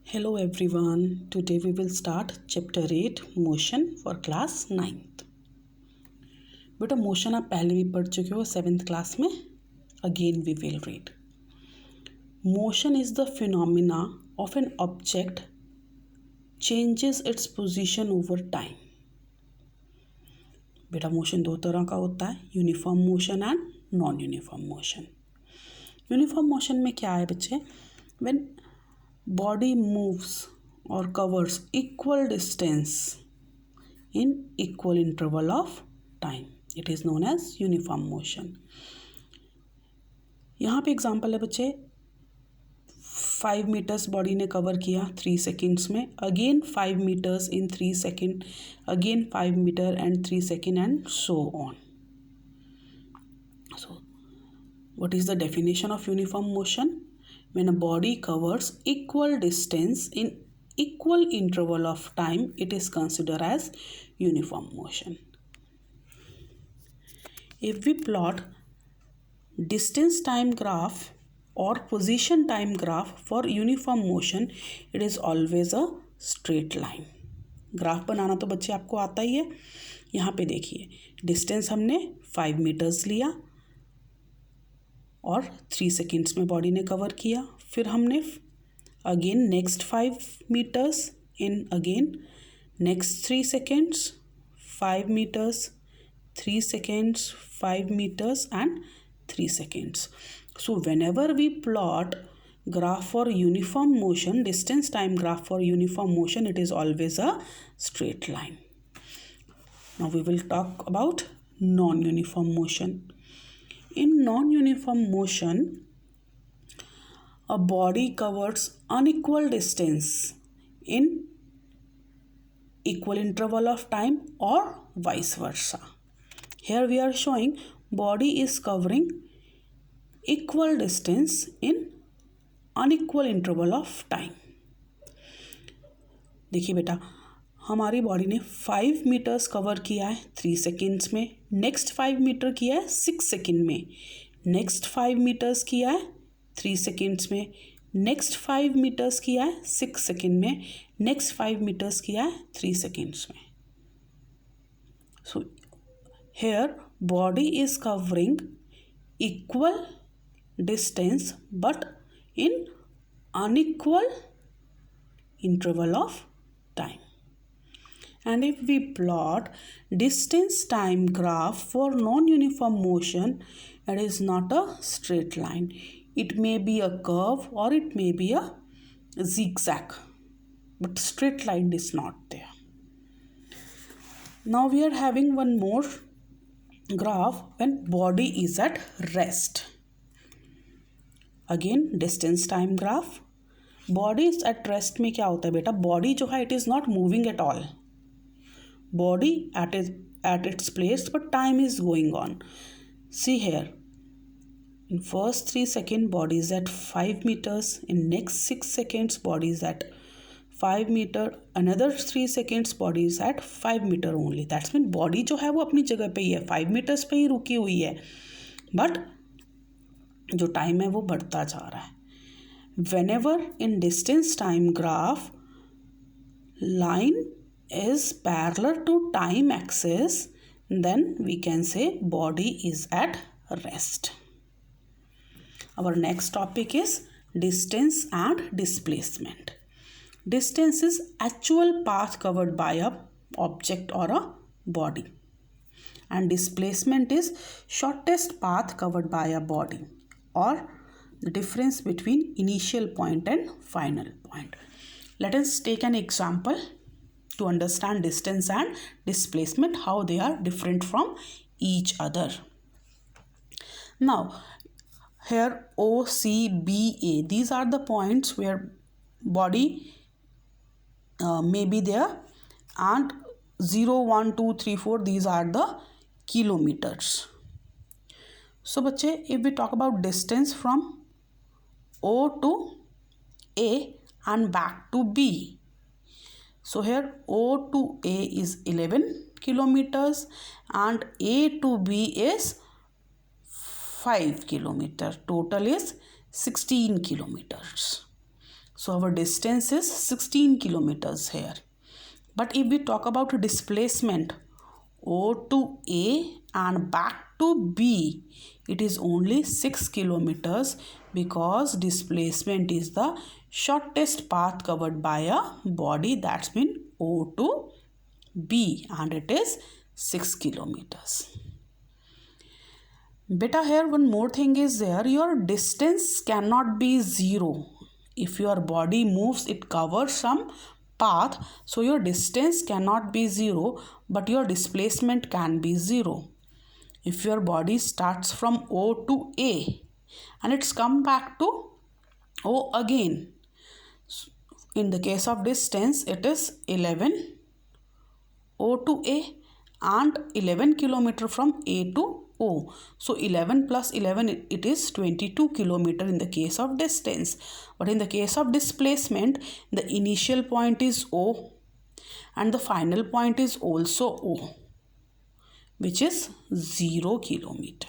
Hello everyone. Today we will start chapter 8 motion for class 9th. बेटा motion आप पहले भी पढ़ चुके हो 7th क्लास में. Again we will read. Motion is the phenomena of an object changes its position over time. बेटा motion दो तरह का होता है, uniform motion and non uniform motion. Uniform motion में क्या है बच्चे? When body moves or covers equal distance in equal interval of time, it is known as uniform motion. यहाँ पे एग्जांपल है बच्चे, 5 मीटर्स बॉडी ने कवर किया 3 सेकेंड्स में, again 5 meters in 3 second, again 5 meter and 3 second and so on. So what is the definition of uniform motion? When a body covers equal distance in equal interval of time, it is considered as uniform motion. If we plot distance time graph or position time graph for uniform motion, it is always a straight line. Graph बनाना तो बच्चे आपको आता ही है. यहाँ पे देखिए, distance हमने 5 मीटर्स लिया और 3 सेकेंड्स में बॉडी ने कवर किया. फिर हमने again next 5 meters in again next 3 seconds, 5 meters, 3 seconds, 5 meters and 3 seconds. So whenever we plot graph for uniform motion, distance time graph for uniform motion, it is always a straight line. Now we will talk about non-uniform motion. In non-uniform motion, a body covers unequal distance in equal interval of time or vice versa. Here we are showing body is covering equal distance in unequal interval of time. देखिए बेटा, हमारी body ने 5 metres cover किया है 3 seconds में, next 5 metre किया है 6 second में, नेक्स्ट 5 मीटर्स किया है 3 सेकेंड्स में, नेक्स्ट 5 मीटर्स किया है 6 सेकेंड में, नेक्स्ट 5 मीटर्स किया है 3 सेकेंड्स में. So here body is covering equal distance but in unequal interval of time. And if we plot distance time graph for non-uniform motion, it is not a straight line. It may be a curve or it may be a zigzag, but straight line is not there. Now we are having one more graph when body is at rest. Again distance time graph. Body is at rest में क्या होता है बेटा? Body जो है it is not moving at all. Body at its place, but time is going on. See here, in first 3 seconds body is at 5 meters, in next 6 seconds body is at 5 meter, another 3 seconds body is at 5 meter only. That's mean body जो है वो अपनी जगह पे ही है, 5 meters पे ही रुकी हुई है, but जो टाइम है वो बढ़ता जा रहा है. Whenever in distance time graph line is parallel to time axis, then we can say body is at rest. Our next topic is distance and displacement. Distance is actual path covered by a object or a body, and displacement is shortest path covered by a body or the difference between initial point and final point. Let us take an example to understand distance and displacement, how they are different from each other. Now here O, C, B, A, these are the points where body may be there, and 0, 1, 2, 3, 4, these are the kilometers. So बच्चे, if we talk about distance from O to A and back to B, so here O to A is 11 kilometers and A to B is 5 kilometers. Total is 16 kilometers. So our distance is 16 kilometers here. But if we talk about displacement O to A and back to B, it is only 6 kilometers because displacement is the shortest path covered by a body, that's been O to B, and it is 6 kilometers. Beta, here one more thing is there, your distance cannot be zero. If your body moves, it covers some path, so your distance cannot be zero, but your displacement can be zero. If your body starts from O to A and it's come back to O again, in the case of distance it is 11 O to A and 11 kilometer from A to O. So 11 plus 11, it is 22 kilometer in the case of distance. But in the case of displacement, the initial point is O and the final point is also O, which is 0 kilometer.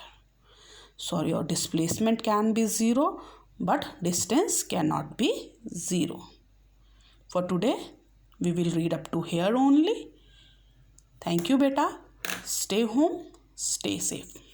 So your displacement can be 0, but distance cannot be 0. For today, we will read up to here only. Thank you, beta. Stay home, stay safe.